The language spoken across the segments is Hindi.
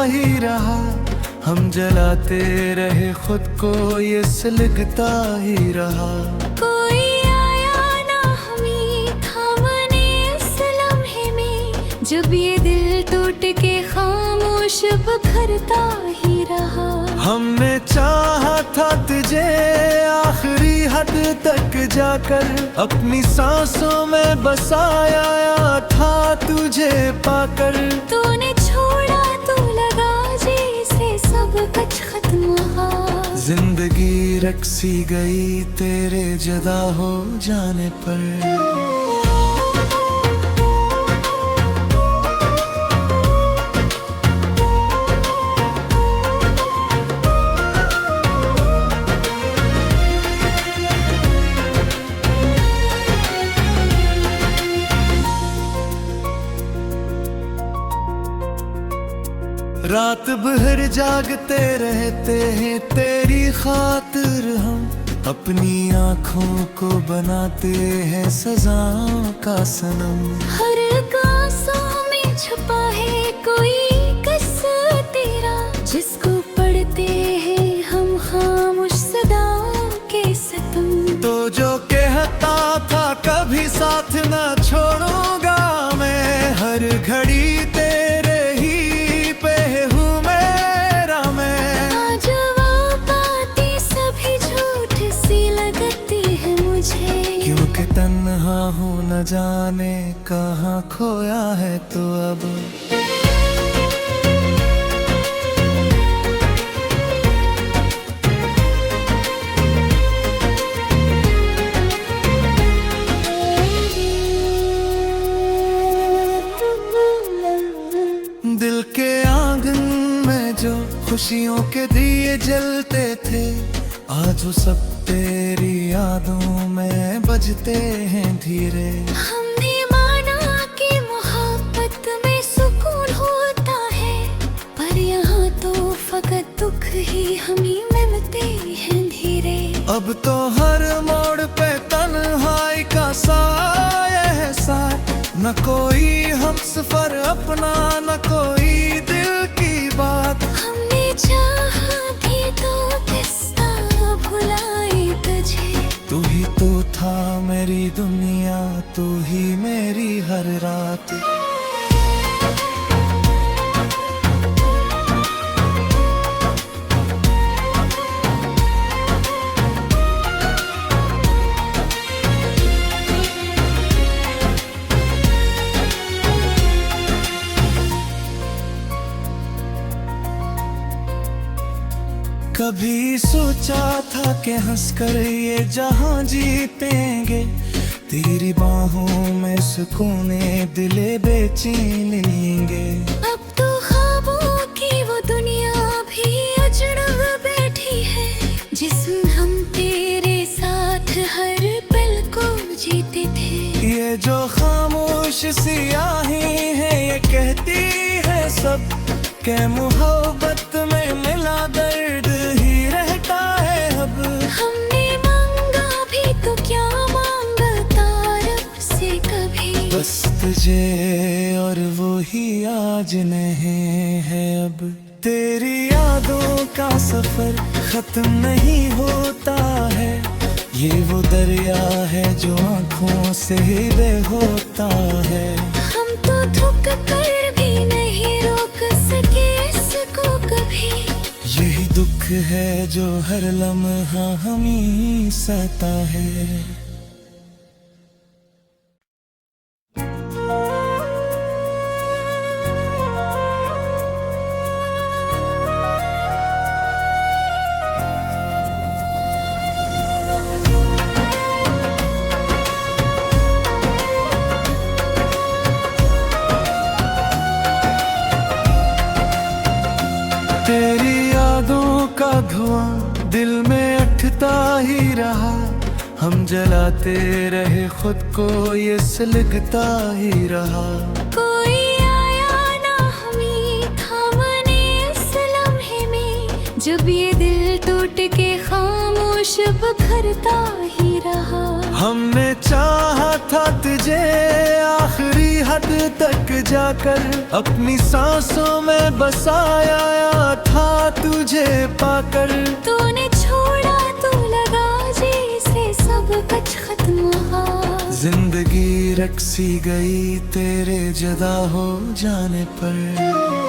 ही रहा। हम जलाते रहे खुद को, ये सुलगता ही रहा। कोई आया ना हमें थामने इस लम्हे में, जब ये दिल टूट के खामोश बिखरता ही रहा। हमने चाहा था तुझे आखिरी हद तक जाकर, अपनी सांसों में बसाया था तुझे पाकर। तूने छोड़ा तो लगा जैसे सब कुछ खत्म हुआ। जिंदगी रक्सी गई तेरे जुदा हो जाने पर। रात भर जागते रहते हैं तेरी खातिर हम, अपनी आँखों को बनाते हैं सजाओं का सनम। हर कांसों में छुपा है कोई किस्सा तेरा, जिसको पढ़ते हैं हम खामोश सदाओं के सितम। तो जो कहता था कभी साथ न छोड़ूंगा मैं, हर घड़ी तेरे ही पे हूँ मेरा मैं। आज वो बातें सभी झूठ सी लगती है मुझे, क्योंकि तन्हा हूँ न जाने कहाँ खोया है तो अब। दिल के आंगन में जो खुशियों के दिए जलते थे, आज वो सब तेरी यादों में बजते हैं धीरे। हमने माना कि मोहब्बत में सुकून होता है, पर यहाँ तो फकत दुख ही हमें मिलते हैं धीरे। अब तो हर मोड़ पे तन्हाई का साया है साथ, न कोई हम सफर अपना न कोई दिल की बात। हमने चाहा भी तो किस्सा भुलाए तुझे, तू ही तो था मेरी दुनिया, तू ही मेरी हर रात। कभी सोचा था कि हंसकर ये जहां जीतेंगे, तेरी बाहों में सुकूने दिले बेचैन लेंगे। अब तो ख्वाबों की वो दुनिया भी अजनब बैठी है, जिसमें हम तेरे साथ हर पल को जीते थे। ये जो खामोश सियाही है ये कहती है सब, के मोहब्बत में मिला दर्द ही रहता है अब। हमने मांगा भी तो क्या मांगा तारब से कभी, बस तुझे और वो ही आज नहीं है अब। तेरी यादों का सफर खत्म नहीं होता है, ये वो दरिया है जो आँखों से बह होता है। हम तो थक कर भी नहीं रोक सके इसको कभी, यही दुख है जो हर लम्हा हमें सता है। तेरी यादों का धुआं दिल में उठता ही रहा। हम जलाते रहे खुद को, ये सुलगता ही रहा। कोई आया ना हमें थामने इस लम्हे में, जब ये दिल टूट के खामोश बिखरता ही रहा। हमने चाहा था तुझे आखिरी हद तक जाकर अपनी सांसों में बसाया था तुझे पाकर। तूने छोड़ा तो लगा जैसे सब कुछ खत्म हुआ। जिंदगी रक्सी गई तेरे जुदा हो जाने पर।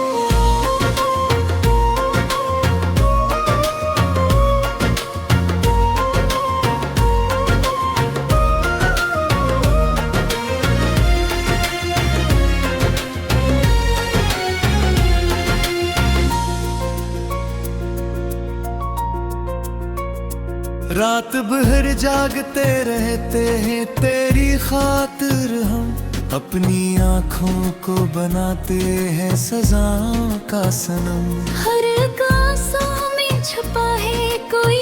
रात भर जागते रहते हैं तेरी खातिर हम, अपनी आँखों को बनाते हैं सजाओं का सनम। हर कांसों में छुपा है कोई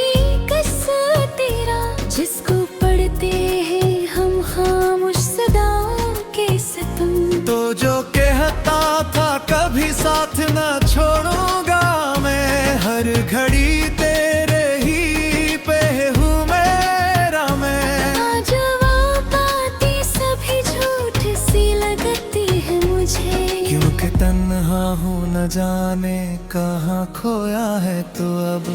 किस्सा तेरा, जिसको पढ़ते हैं हम खामोश सदाओं के सितम। तो जो कहता था कभी साथ ना छोड़ूंगा मैं, हर घड़ी तेरे ही पे हूँ मेरा मैं। आज वो बातें सभी झूठ सी लगती है मुझे, क्योंकि तन्हा हूँ न जाने कहाँ खोया है तो अब।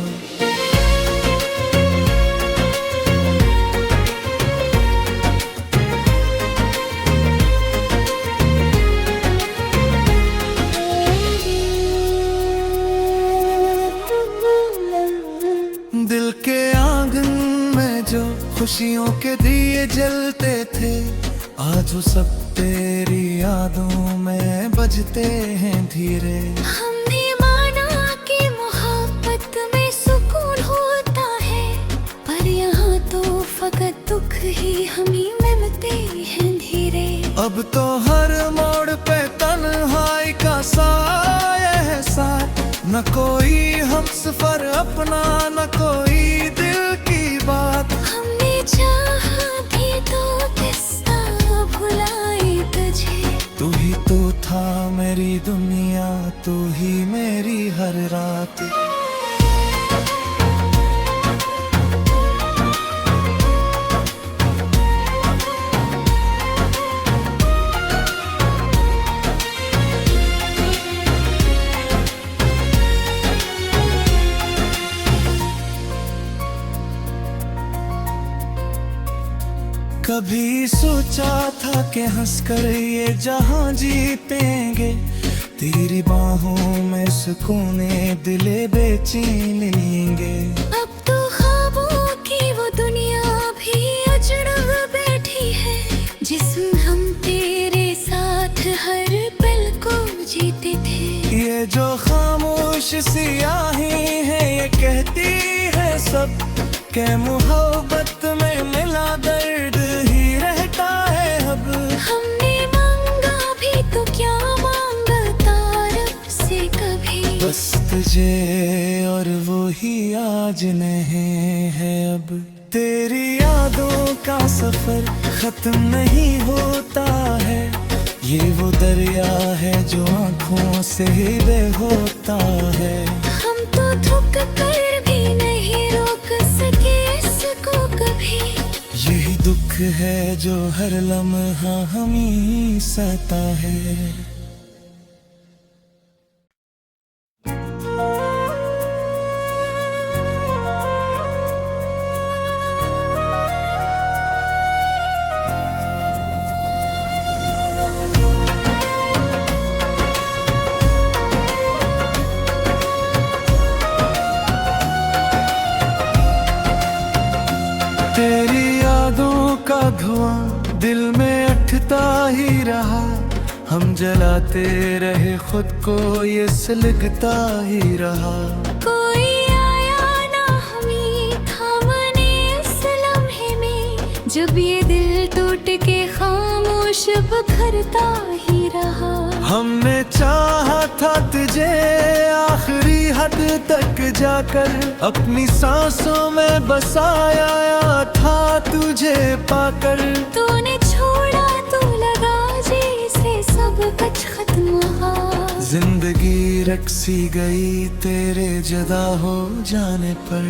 दिल के आंगन में जो खुशियों के दिए जलते थे, आज वो सब तेरी यादों में बजते हैं धीरे। हमने माना कि मोहब्बत में सुकून होता है, पर यहाँ तो फकत दुख ही हमें मिलते हैं धीरे। अब तो हर मोड़ पे तन्हाई का साया है साथ, न कोई हमसफर अपना न कोई दिल की बात। हमने चाहा भी तो किस्सा भुलाए तुझे, तू ही तो था मेरी दुनिया, तू ही मेरी हर रात। कभी सोचा था कि हंसकर ये जहां जीतेंगे, तेरी बाहों में सुकूने दिले बेचैन लेंगे। अब तो ख्वाबों की वो दुनिया भी अजनब बैठी है, जिसमें हम तेरे साथ हर पल को जीते थे। ये जो खामोश सियाही है ये कहती है सब के मोहब्बत में मिला दर्द ही रहता है अब। हमने मांगा भी तो क्या मांगा तारब से कभी, बस तुझे और वो ही आज नहीं है अब। तेरी यादों का सफर खत्म नहीं होता है, ये वो दरिया है जो आँखों से ही बह होता है। हम तो थक कर भी नहीं रोक सके इसको कभी, यही दुख है जो हर लम्हा हमें सता है। तेरी यादों का धुआं दिल में उठता ही रहा, हम जलाते रहे खुद को ये सुलगता ही रहा। कोई आया ना हमें थामने इस लम्हे में, जब ये दिल टूट के खामोश बिखरता ही रहा। हमने चाहा था तुझे आखिरी हद तक जाकर, अपनी सांसों में बसाया था तुझे पाकर। तूने छोड़ा तो लगा जैसे सब कुछ खत्म हुआ। जिंदगी रक्सी गई तेरे जुदा हो जाने पर।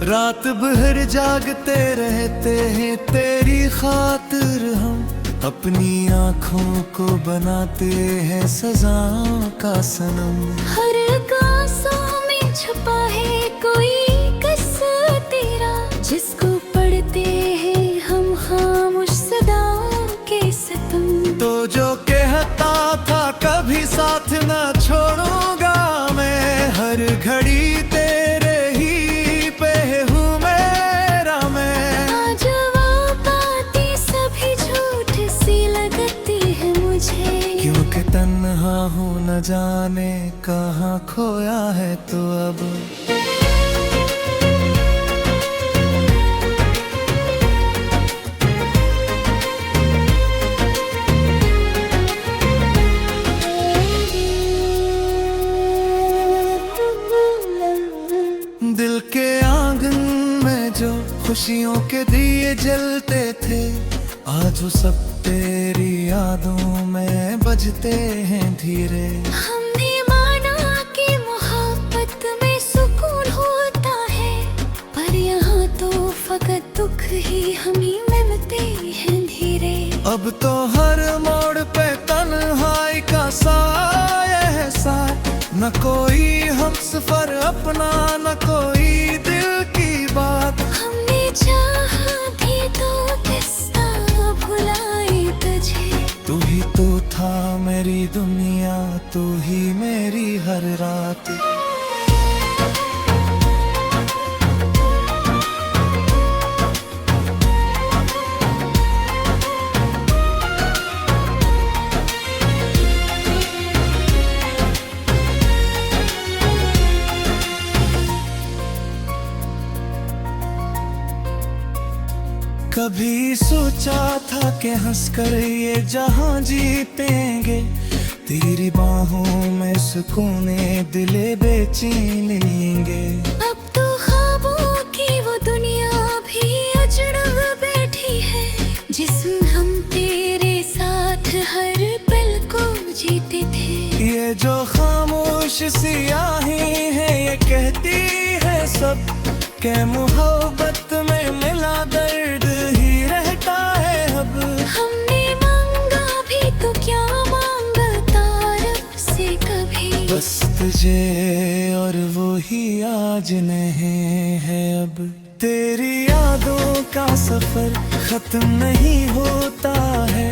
रात भर जागते रहते हैं तेरी खातिर हम, अपनी आँखों को बनाते हैं सजाओं का सनम। हर गासों में छुपा है कोई किस्सा तेरा, जिसको पढ़ते हैं हम खामोश सदाओं के सितम। तो जो कहता था कभी साथ न छोड़ूंगा मैं, हर घड़ी तेरे ही पे हूँ मेरा मैं। आज वो बातें सभी झूठ सी लगती है मुझे, क्योंकि तन्हा हूँ न जाने कहाँ खोया है तो अब। दिल के आंगन में जो खुशियों के दिए जलते थे, आज वो सब तेरी यादों में बजते हैं धीरे। हमने माना कि मोहब्बत में सुकून होता है, पर यहाँ तो फकत दुख ही हमें मिलते हैं धीरे। अब तो हर मोड़ पे तन्हाई का साया है साया, न कोई हमसफर अपना न कोई दिल की बात। हमने चाहा भी तो किस्सा भुलाए तुझे, तू ही तो था मेरी दुनिया, तू ही मेरी हर रात। कभी सोचा था कि हंसकर ये जहां जीतेंगे, तेरी बाहों में सुकूने दिले बेचैन लेंगे। अब तो ख्वाबों की वो दुनिया भी अजनब बैठी है, जिसमें हम तेरे साथ हर पल को जीते थे। ये जो खामोश सियाही है ये कहती है सब, के मोहब्बत में मिला दर्द ही रहता है अब। हमने मांगा भी तो क्या मांगा तारक से कभी, बस तुझे और वो ही आज नहीं है अब। तेरी यादों का सफर खत्म नहीं होता है,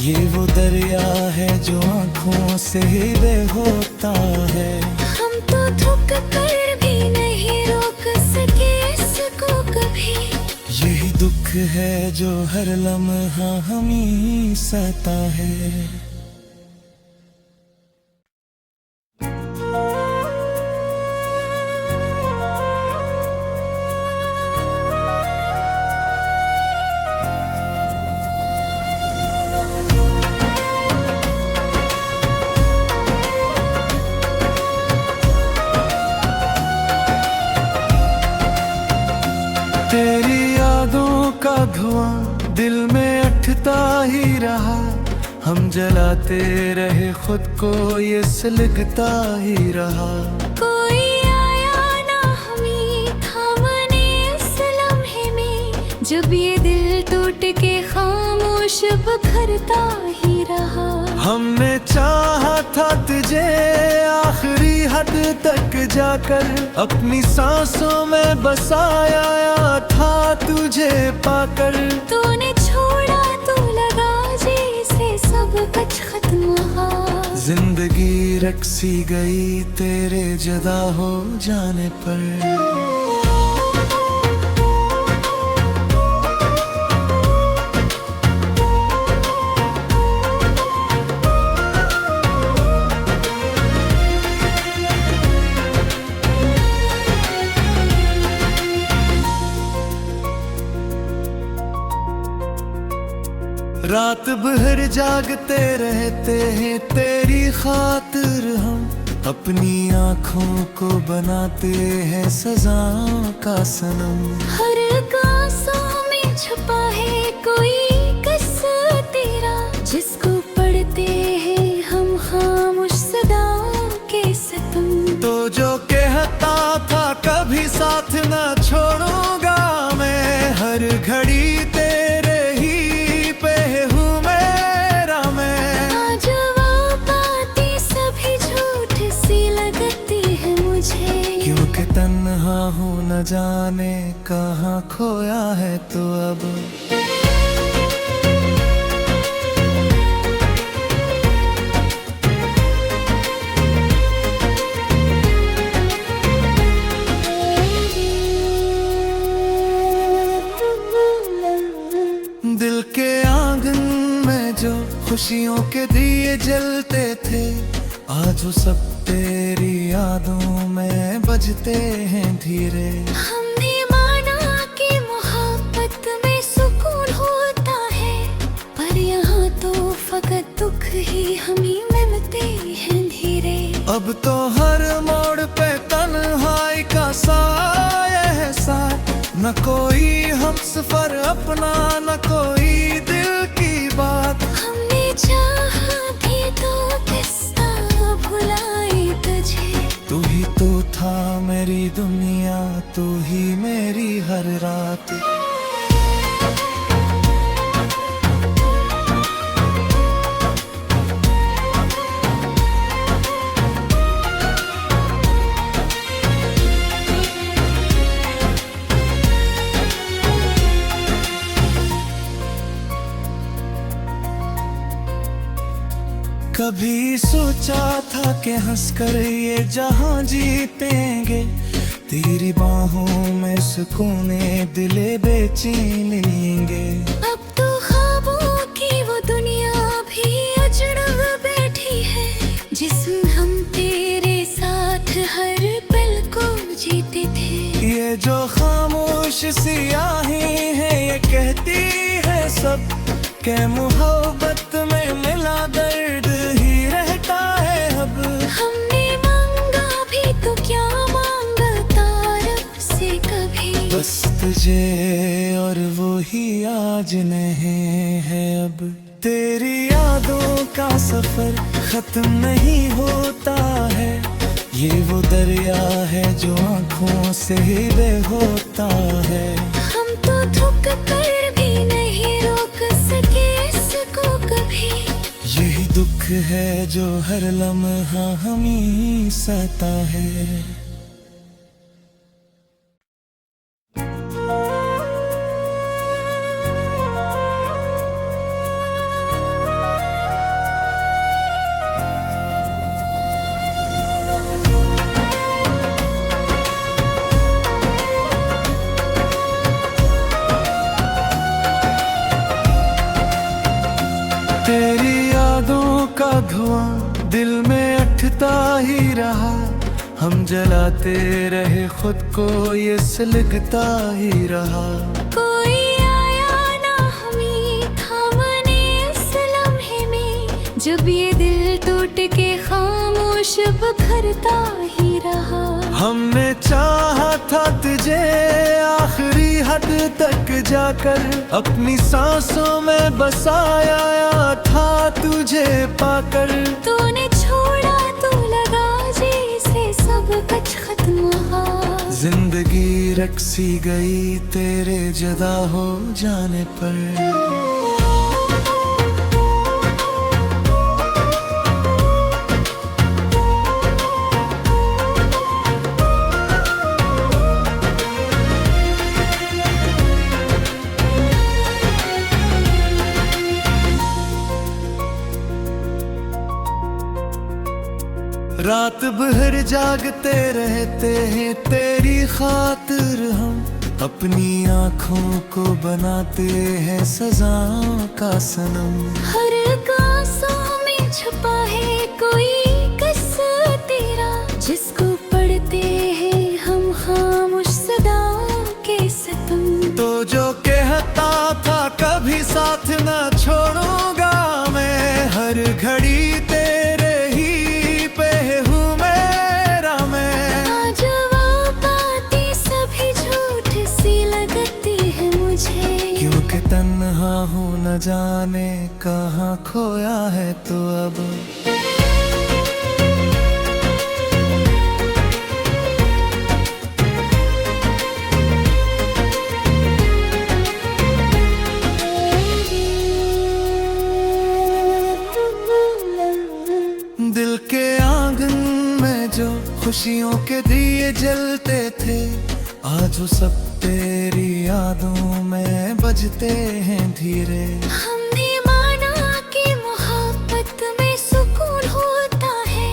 ये वो दरिया है जो आँखों से ही बह होता है। हम तो थक कर भी नहीं रोक सके इसको कभी, यही दुख है जो हर लम्हा हमें सता है। तेरी यादों का धुआं दिल में उठता ही रहा, हम जलाते रहे खुद को ये सुलगता ही रहा। कोई आया ना हमें थामने इस लम्हे में, जब ये दिल टूट के खामोश बिखरता ही रहा। हमने चाहा था तुझे आखिरी हद तक जाकर, अपनी सांसों में बसाया था तुझे पाकर। तूने छोड़ा तो लगा जैसे सब कुछ खत्म हुआ, जिंदगी रक्सी गई तेरे जुदा हो जाने पर। रात भर जागते रहते हैं तेरी खातिर हम, अपनी आँखों को बनाते हैं सजाओं का सनम। हर गासों में छुपा है कोई किस्सा तेरा, जिसको पढ़ते हैं हम खामोश सदाओं के सितम। तो जो कहता था कभी साथ न छोड़ो तन्हा हूँ न जाने कहाँ खोया है तो अब। दिल के आंगन में जो खुशियों के दिए जलते थे, आज वो सब तेरी यादों में बजते हैं धीरे। हमने माना कि मोहब्बत में सुकून होता है, पर यहाँ तो फकत दुख ही हमें मिलते हैं धीरे। अब तो हर मोड़ पे तन्हाई का साया है साथ, न कोई हमसफर अपना न कोई दिल की बात। हमने चाहा भी तो किस्सा भुलाए तुझे, तू ही तो था मेरी दुनिया, तू ही मेरी हर रात। कभी सोचा था कि हंसकर ये जहां जीतेंगे, तेरी बाहों में सुकूने दिले बेचैन लेंगे। अब तो ख्वाबों की वो दुनिया भी अजनब बैठी है, जिसमें हम तेरे साथ हर पल को जीते थे। ये जो खामोश सियाही है ये कहती है सब के मोहब्बत में मिला दर्द ही रहता है अब। हमने मांगा भी तो क्या मांगा तारब से कभी, बस तुझे और वो ही आज नहीं है अब। तेरी यादों का सफर खत्म नहीं होता है, ये वो दरिया है जो आँखों से ही बह होता है। हम तो थक कर भी नहीं रोक सके इसको कभी, यही दुख है जो हर लम्हा हमें सता है। तेरी यादों का धुआं दिल में अटता ही रहा, हम जलाते रहे खुद को ये सुलगता ही रहा। कोई आया ना हमें थामने इस लम्हे में, जब ये दिल टूट के खामोश बिखरता ही रहा। हमने चाहा था तुझे आखिरी हद तक जाकर, अपनी सांसों में बसाया था तुझे पाकर। तूने छोड़ा तो लगा जैसे सब कुछ खत्म हुआ, जिंदगी रक्सी गई तेरे जुदा हो जाने पर। रात भर जागते रहते हैं तेरी खातिर हम, अपनी आँखों को बनाते हैं सजाओं का सनम। हर आंसू में छुपा है कोई किस्सा तेरा, जिसको पढ़ते हैं हम खामोश सदाओं के सितम। तो जो कहता था कभी साथ न छोड़ूंगा मैं, हर घड़ी तेरे ही पे हूँ मेरा मैं। आज वो बातें सभी झूठ सी लगती है मुझे, क्योंकि तन्हा हूँ न जाने कहाँ खोया है तो अब। दिल के आंगन में जो खुशियों के दिए जलते थे, आज वो सब तेरी यादों में बजते हैं धीरे। हमने माना कि मोहब्बत में सुकून होता है,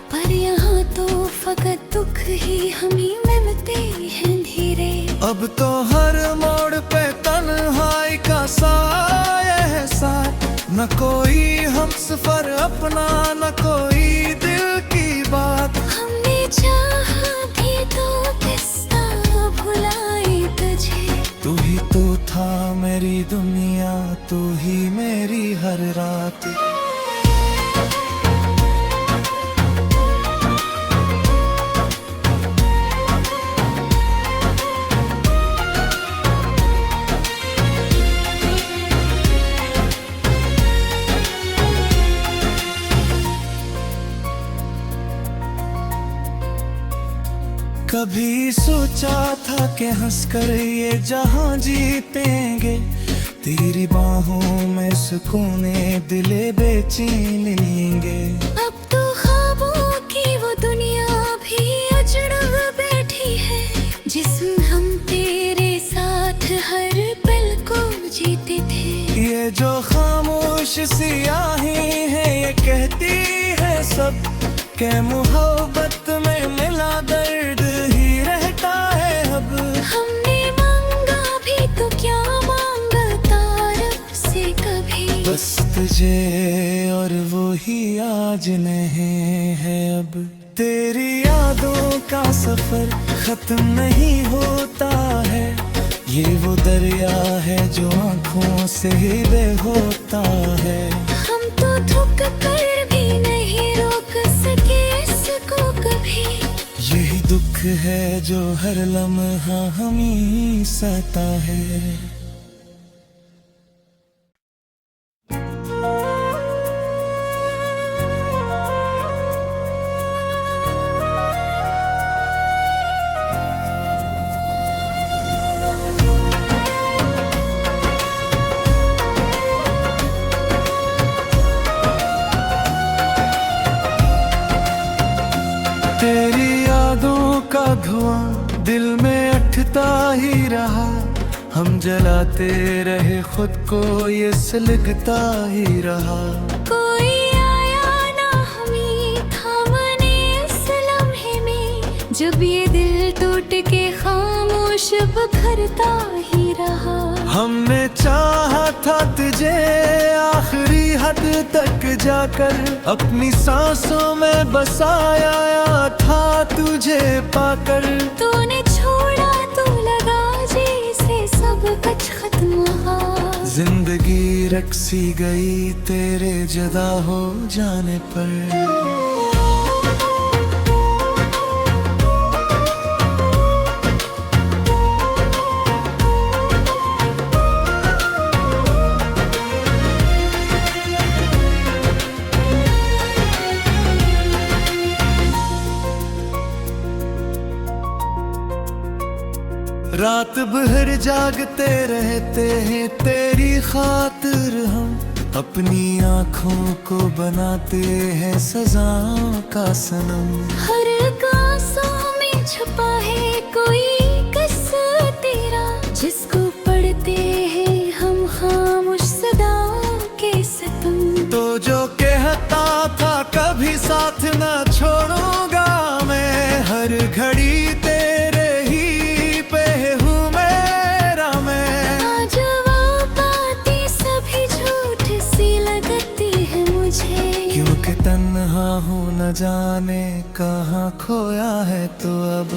पर यहाँ तो फकत दुख ही हमें मिलते हैं धीरे। अब तो हर मोड़ पे तन्हाई का साया है साथ, न कोई हमसफर अपना, न कोई दिल की बात। हमने चाहा भी तो किस तरह भुलाए तुझे। तू ही तो था मेरी दुनिया, तू ही मेरी हर रात। कभी सोचा था कि हंसकर ये जहां जीतेंगे, तेरी बाहों में सुकूने दिले बेचैन लेंगे। अब तो ख्वाबों की वो दुनिया भी अजनब बैठी है, जिसमें हम तेरे साथ हर पल को जीते थे। ये जो खामोश सियाही है, ये कहती है सब के मोहब्बत में मिला दर्द ही रहता है अब। हमने मांगा भी तो क्या मांगा तारक से कभी, बस तुझे और वो ही आज नहीं है अब। तेरी यादों का सफर खत्म नहीं होता है, ये वो दरिया है जो आंखों से ही बह होता है। हम तो थक कर भी नहीं रोक सके इसको कभी, यही दुख है जो हर लम्हा हमें सता है। तेरी यादों का धुआं दिल में अटता ही रहा, हम जलाते रहे खुद को, ये सुलगता ही रहा। कोई आया ना हमें थामने इस लम्हे में, जब ये दिल टूट के खामोश बिखरता ही रहा। हमने चाहा था तुझे आखिरी हद तक जाकर, अपनी सांसों में बसाया था तुझे पाकर। तूने छोड़ा तो लगा जैसे सब कुछ खत्म हुआ, जिंदगी रक्सी गई तेरे जुदा हो जाने पर। रात भर जागते रहते हैं तेरी खातिर हम, अपनी आँखों को बनाते हैं सजाओं का सनम। हर कांसों में छुपा है कोई किस्सा तेरा, जिसको पढ़ते हैं हम खामोश सदाओं के सितम। तो जो कहता था कभी साथ ना छोड़ूंगा मैं, हर घड़ी तेरे ही पे हूँ मेरा मैं। आज वो बातें सभी झूठ सी लगती है मुझे, क्योंकि तन्हा हूँ न जाने कहाँ खोया है तो अब।